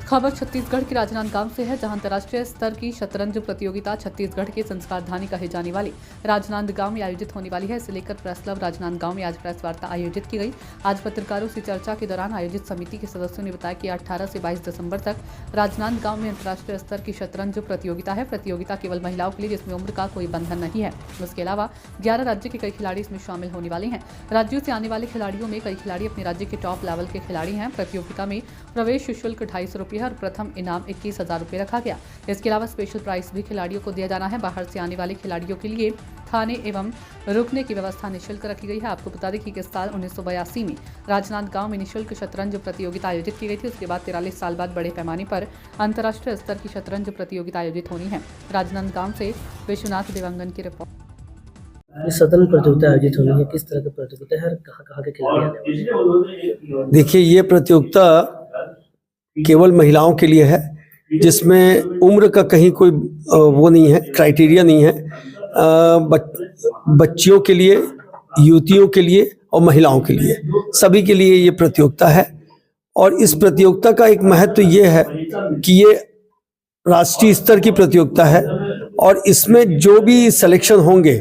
खबर छत्तीसगढ़ के राजनांदगांव से है, जहां अंतर्राष्ट्रीय स्तर की शतरंज प्रतियोगिता छत्तीसगढ़ के संस्कारधानी कहे जाने वाली राजनांदगांव में आयोजित होने वाली है। इसे लेकर प्रेस क्लब राजनांदगांव में आज प्रेस वार्ता आयोजित की गई। आज पत्रकारों से चर्चा के दौरान आयोजित समिति के सदस्यों ने बताया कि 18 से 22 दिसंबर तक राजनांदगांव में अंतर्राष्ट्रीय स्तर की शतरंज प्रतियोगिता है। प्रतियोगिता केवल महिलाओं के लिए, जिसमें उम्र का कोई बंधन नहीं है। इसके अलावा 11 राज्य के कई खिलाड़ी इसमें शामिल होने वाले हैं। राज्यों से आने वाले खिलाड़ियों में कई खिलाड़ी अपने राज्य के टॉप लेवल के खिलाड़ी हैं। प्रतियोगिता में प्रवेश शुल्क 250 रुपये है और प्रथम इनाम 21,000 रुपये रखा गया। इसके अलावा स्पेशल प्राइज भी खिलाड़ियों को दिया जाना है। बाहर से आने वाले खिलाड़ियों के लिए खाने एवं रुकने की व्यवस्था निःशुल्क रखी गई है। आपको बता दें कि इस साल 1982 में राजनांदगांव में निःशुल्क शतरंज प्रतियोगिता आयोजित की गई थी। उसके बाद 43 साल बाद बड़े पैमाने पर अंतर्राष्ट्रीय स्तर की शतरंज प्रतियोगिता आयोजित होनी है। राजनांदगांव से विश्वनाथ देवांगन की रिपोर्ट। शतरंज प्रतियोगिता आयोजित होनी है, किस तरह की प्रतियोगिता है, कहाँ के खिलाड़ी आने वाले हैं? देखिए, ये प्रतियोगिता केवल महिलाओं के लिए है, जिसमें उम्र का कहीं कोई वो नहीं है, क्राइटेरिया नहीं है। बच्चियों के लिए, युवतियों के लिए और महिलाओं के लिए, सभी के लिए ये प्रतियोगिता है। और इस प्रतियोगिता का एक महत्व ये है कि ये राष्ट्रीय स्तर की प्रतियोगिता है और इसमें जो भी सिलेक्शन होंगे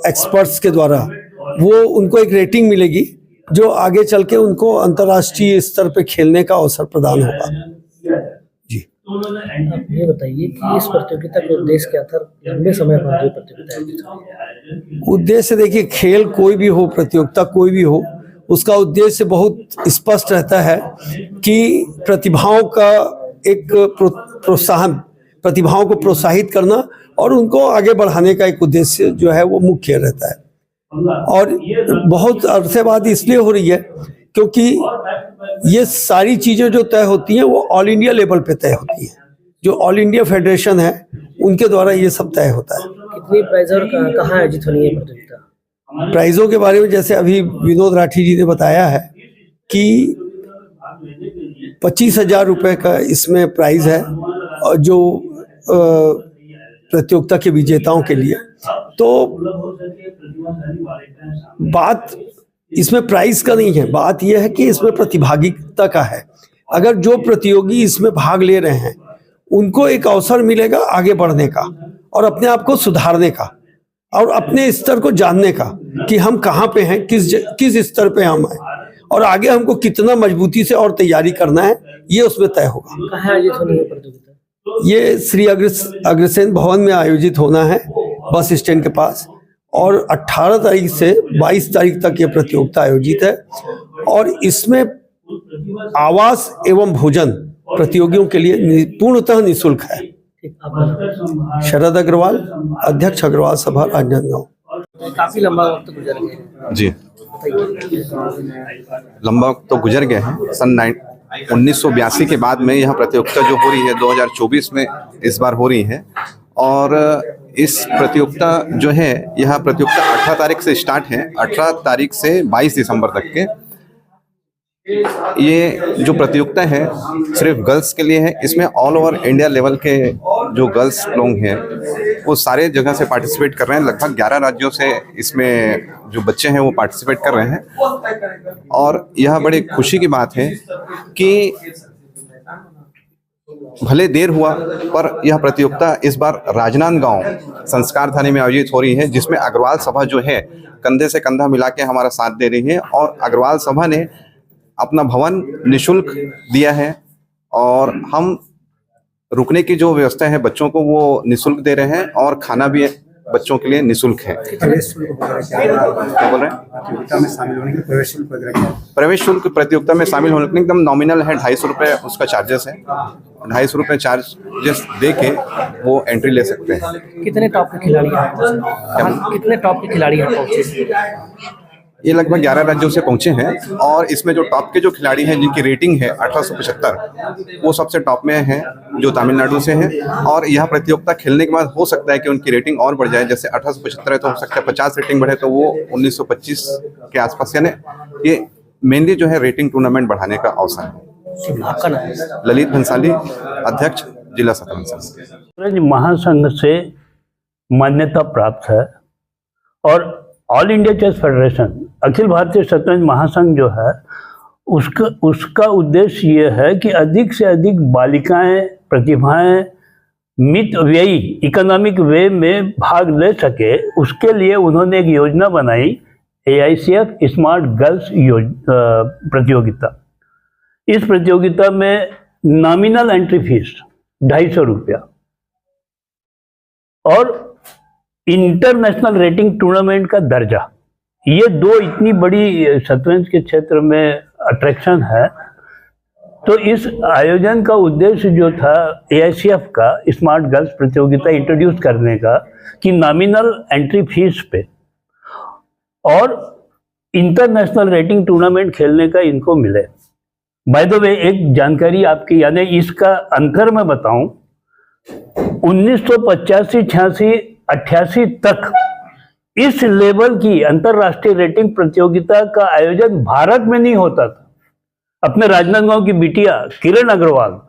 एक्सपर्ट्स के द्वारा, वो उनको एक रेटिंग मिलेगी जो आगे चल के उनको अंतर्राष्ट्रीय स्तर पे खेलने का अवसर प्रदान होगा। जी, आप ये बताइए कि इस प्रतियोगिता का उद्देश्य क्या था? लंबे समय बाद ये प्रतियोगिता आयोजित हुई है। उद्देश्य देखिए, खेल कोई भी हो, प्रतियोगिता कोई भी हो, उसका उद्देश्य बहुत स्पष्ट रहता है कि प्रतिभाओं का एक प्रोत्साहन, प्रतिभाओं को प्रोत्साहित करना और उनको आगे बढ़ाने का एक उद्देश्य जो है वो मुख्य रहता है। और बहुत अरसे बाद इसलिए हो रही है क्योंकि ये सारी चीज़ें जो तय होती हैं वो ऑल इंडिया लेवल पे तय होती हैं। जो ऑल इंडिया फेडरेशन है उनके द्वारा ये सब तय होता है। कितनी प्राइज और कहाँ आयोजित होनी है प्रतियोगिता? प्राइजों के बारे में जैसे अभी विनोद राठी जी ने बताया है कि 25,000 रुपये का इसमें प्राइज है और जो प्रतियोगिता के विजेताओं के लिए। तो बात इसमें प्राइस का नहीं है, बात यह है कि इसमें प्रतिभागिता का है। अगर जो प्रतियोगी इसमें भाग ले रहे हैं उनको एक अवसर मिलेगा आगे बढ़ने का और अपने आप को सुधारने का और अपने स्तर को जानने का कि हम कहाँ पे हैं, किस स्तर पे हम हैं और आगे हमको कितना मजबूती से और तैयारी करना है, ये उसमें तय होगा। कहाँ आयोजित होनी है प्रतियोगिता? ये श्री अग्रसेन भवन में आयोजित होना है, बस स्टैंड के पास। और 18 तारीख से 22 तारीख तक ये प्रतियोगिता आयोजित है और इसमें आवास एवं भोजन प्रतियोगियों के लिए पूर्णतः निःशुल्क है। शरद अग्रवाल, अध्यक्ष अग्रवाल सभा, राजनांदगांव। काफी लंबा वक्त गुजर गया जी, लंबा वक्त तो गुजर गया है। सन 1982 के बाद में यह प्रतियोगिता जो हो रही है 2024 में इस बार हो रही है। और इस प्रतियोगिता जो है, यह प्रतियोगिता 18 तारीख से स्टार्ट है, 18 तारीख से 22 दिसंबर तक के। ये जो प्रतियोगिता है सिर्फ गर्ल्स के लिए है। इसमें ऑल ओवर इंडिया लेवल के जो गर्ल्स लोग हैं वो सारे जगह से पार्टिसिपेट कर रहे हैं। लगभग 11 राज्यों से इसमें जो बच्चे हैं वो पार्टिसिपेट कर रहे हैं। और यह बड़ी खुशी की बात है कि भले देर हुआ पर यह प्रतियोगिता इस बार राजनांदगांव संस्कारधानी में आयोजित हो रही है, जिसमें अग्रवाल सभा जो है कंधे से कंधा मिला के हमारा साथ दे रही है। और अग्रवाल सभा ने अपना भवन निःशुल्क दिया है और हम रुकने की जो व्यवस्था है बच्चों को वो निःशुल्क दे रहे हैं और खाना भी बच्चों के लिए निःशुल्क है। क्या बोल रहे हैं? प्रतियोगिता में शामिल होने के प्रवेश शुल्क प्रतियोगिता में शामिल होने के एकदम नॉमिनल है, 250 रुपये उसका चार्जेस है। 250 रुपये चार्जेस दे के वो एंट्री ले सकते हैं। कितने टॉप के खिलाड़ी कितने टॉप के खिलाड़ी यहाँ पहुँचे? ये लगभग 11 राज्यों से पहुंचे हैं और इसमें जो टॉप के जो खिलाड़ी हैं जिनकी रेटिंग है 1875, वो सबसे टॉप में हैं जो तमिलनाडु से हैं। और यह प्रतियोगिता खेलने के बाद हो सकता है कि उनकी रेटिंग और बढ़ जाए। जैसे 1875 है तो हो सकता है 50 रेटिंग बढ़े तो वो 1925 के आसपास, यानी ये मेनली जो है रेटिंग टूर्नामेंट बढ़ाने का अवसर है। आपका नाम? ललित भंसाली, अध्यक्ष जिला शतरंज संघ। शतरंज महासंघ से मान्यता प्राप्त है और all India chess federation, Akhil Bharatiya शतरंज महासंघ जो है उसका उद्देश्य ये है कि अधिक से अधिक बालिकाएं, प्रतिभाएं मित व्ययी इकोनॉमिक वे में भाग ले सके। उसके लिए उन्होंने एक योजना बनाई, AICF स्मार्ट गर्ल्स प्रतियोगिता। इस प्रतियोगिता में नॉमिनल एंट्री फीस 250 रुपया और इंटरनेशनल रेटिंग टूर्नामेंट का दर्जा, ये दो इतनी बड़ी शतरंज के क्षेत्र में अट्रैक्शन है। तो इस आयोजन का उद्देश्य जो था AICF का स्मार्ट गर्ल्स प्रतियोगिता इंट्रोड्यूस करने का, कि नॉमिनल एंट्री फीस पे और इंटरनेशनल रेटिंग टूर्नामेंट खेलने का इनको मिले। बाय द वे एक जानकारी आपकी, यानी इसका अंतर मैं बताऊं, 1985, 86, 88 तक इस लेवल की अंतरराष्ट्रीय रेटिंग प्रतियोगिता का आयोजन भारत में नहीं होता था। अपने राजनांदगांव की बिटिया किरण अग्रवाल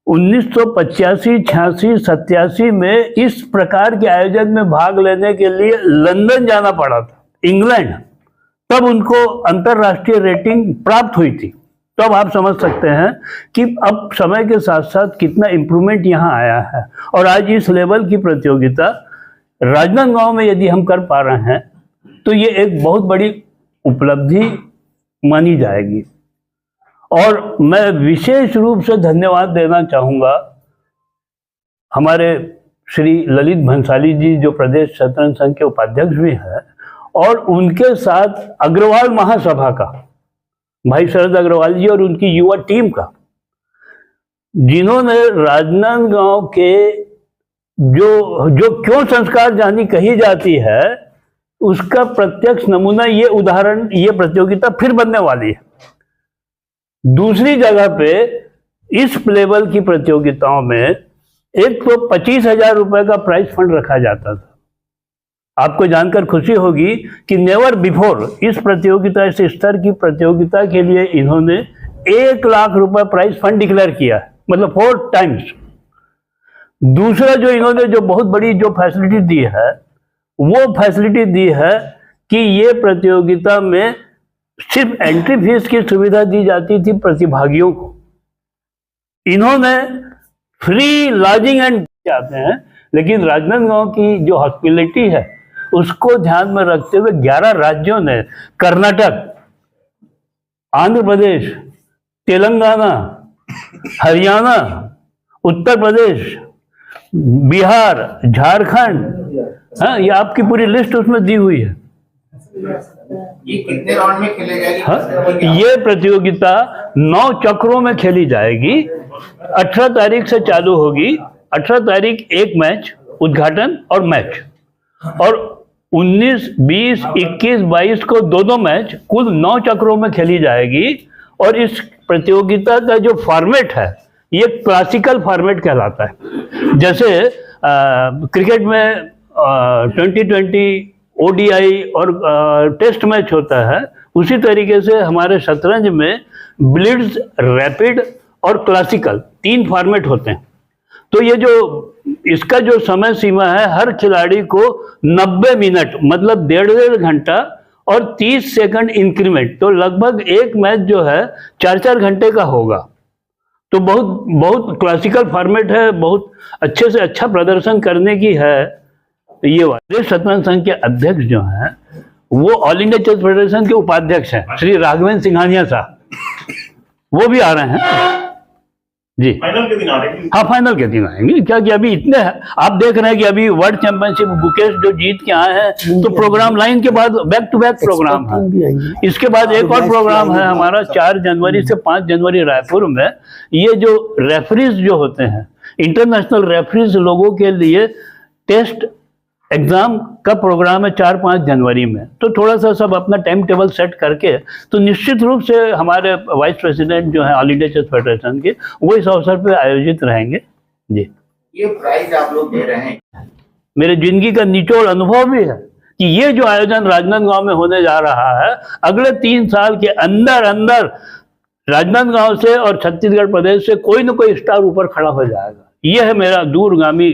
1985, 86, 87 में इस प्रकार के आयोजन में भाग लेने के लिए लंदन जाना पड़ा था, इंग्लैंड, तब उनको अंतरराष्ट्रीय रेटिंग प्राप्त हुई थी। तो अब आप समझ सकते हैं कि अब समय के साथ साथ कितना इम्प्रूवमेंट यहाँ आया है। और आज इस लेवल की प्रतियोगिता राजनांदगांव में यदि हम कर पा रहे हैं तो ये एक बहुत बड़ी उपलब्धि मानी जाएगी। और मैं विशेष रूप से धन्यवाद देना चाहूँगा हमारे श्री ललित भंसाली जी, जो प्रदेश शतरंज संघ के उपाध्यक्ष भी हैं, और उनके साथ अग्रवाल महासभा का भाई शरद अग्रवाल जी और उनकी युवा टीम का, जिन्होंने राजनांदगांव के जो क्यों संस्कार जानी कही जाती है उसका प्रत्यक्ष नमूना, ये उदाहरण, ये प्रतियोगिता फिर बनने वाली है। दूसरी जगह पे इस लेवल की प्रतियोगिताओं में एक तो 25,000 रुपए का प्राइज फंड रखा जाता था। आपको जानकर खुशी होगी कि नेवर बिफोर इस प्रतियोगिता, इस स्तर की प्रतियोगिता के लिए इन्होंने 1 लाख रुपए प्राइज फंड डिक्लेयर किया है, मतलब 4 टाइम्स। दूसरा जो इन्होंने जो बहुत बड़ी जो फैसिलिटी दी है, वो फैसिलिटी दी है कि ये प्रतियोगिता में सिर्फ एंट्री फीस की सुविधा दी जाती थी प्रतिभागियों को। इन्होंने फ्री लॉजिंग एंड जाते हैं, लेकिन राजनांदगांव की जो हॉस्पिटलिटी है उसको ध्यान में रखते हुए 11 राज्यों ने, कर्नाटक, आंध्र प्रदेश, तेलंगाना, हरियाणा, उत्तर प्रदेश, बिहार, झारखंड, हाँ, ये आपकी पूरी लिस्ट उसमें दी हुई है। ये कितने राउंड में खेले जाएगी? हाँ, ये प्रतियोगिता 9 चक्रों में खेली जाएगी। 18 तारीख से चालू होगी। 18 तारीख एक मैच, उद्घाटन और मैच, और 19, 20, 21, 22 को 2 मैच, कुल 9 चक्रों में खेली जाएगी। और इस प्रतियोगिता का जो फॉर्मेट है ये क्लासिकल फॉर्मेट कहलाता है। जैसे क्रिकेट में 2020 ODI और टेस्ट मैच होता है, उसी तरीके से हमारे शतरंज में ब्लिट्ज, रैपिड और क्लासिकल 3 फॉर्मेट होते हैं। तो ये जो इसका जो समय सीमा है, हर खिलाड़ी को 90 मिनट, मतलब 1.5 घंटा और 30 सेकंड इंक्रीमेंट, तो लगभग एक मैच जो है 4-4 घंटे का होगा। तो बहुत क्लासिकल फॉर्मेट है, बहुत अच्छे से अच्छा प्रदर्शन करने की है। ये प्रदेश शतरंज संघ के अध्यक्ष जो हैं वो ऑल इंडिया चेस फेडरेशन के उपाध्यक्ष हैं, श्री राघवेंद्र सिंघानिया साहब, वो भी आ रहे हैं जी। फाइनल के दिन आ रहे हैं? हाँ, फाइनल के दिन आएंगे। क्या कि अभी इतने आप देख रहे हैं कि अभी वर्ल्ड चैंपियनशिप बुकेश जो जीत के आए हैं, तो प्रोग्राम लाइन के बाद बैक टू बैक प्रोग्राम है। इसके बाद एक और प्रोग्राम है हमारा 4 जनवरी से 5 जनवरी रायपुर में। ये जो रेफरीज जो होते हैं, इंटरनेशनल रेफरीज लोगों के लिए टेस्ट एग्जाम का प्रोग्राम है 4-5 जनवरी में। तो थोड़ा सा सब अपना टाइम टेबल सेट करके, तो निश्चित रूप से हमारे वाइस प्रेसिडेंट जो है ऑल इंडिया चेस फेडरेशन के, वो इस अवसर पे आयोजित रहेंगे जी। ये प्राइज आप लोग दे रहे हैं, मेरे जिंदगी का निचोड़ अनुभव भी है कि ये जो आयोजन राजनांदगांव में होने जा रहा है, अगले 3 साल के अंदर अंदर राजनांदगांव से और छत्तीसगढ़ प्रदेश से कोई न कोई स्टार ऊपर खड़ा हो जाएगा। यह है मेरा दूरगामी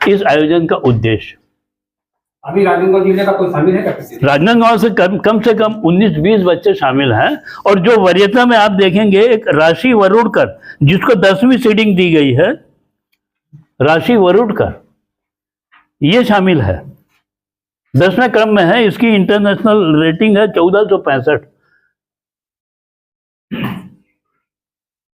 इस आयोजन का उद्देश्य। अभी राजनांदगांव जिले का कोई शामिल है क्या किसी? राजनांदगांव से कम से कम 19-20 बच्चे शामिल हैं। और जो वरीयता में आप देखेंगे, एक राशि वरुड़कर जिसको 10वीं सीडिंग दी गई है, राशि वरुड़कर ये शामिल है, 10वें क्रम में है। इसकी इंटरनेशनल रेटिंग है 1465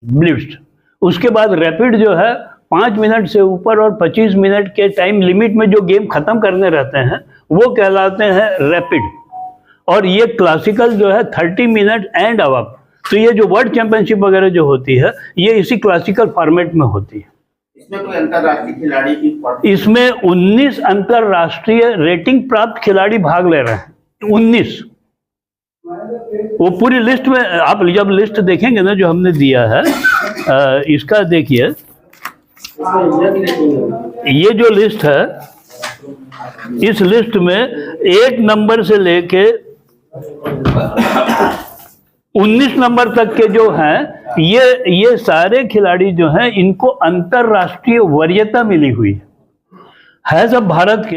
ब्लिट्ज। उसके बाद रैपिड जो है 5 मिनट से ऊपर और 25 मिनट के टाइम लिमिट में जो गेम खत्म करने रहते हैं वो कहलाते हैं रैपिड। और ये क्लासिकल जो है 30 मिनट एंड अबव। तो ये जो वर्ल्ड चैंपियनशिप वगैरह जो होती है ये इसी क्लासिकल फॉर्मेट में होती है। इसमें कोई अंतरराष्ट्रीय खिलाड़ी की? इसमें 19 अंतरराष्ट्रीय रेटिंग प्राप्त खिलाड़ी भाग ले रहे हैं। 19, वो पूरी लिस्ट में आप जब लिस्ट देखेंगे ना जो हमने दिया है, इसका देखिए, ये जो लिस्ट है, इस लिस्ट में 1 नंबर से लेके 19 नंबर तक के जो हैं ये सारे खिलाड़ी जो हैं इनको अंतरराष्ट्रीय वरीयता मिली हुई है सब भारत के।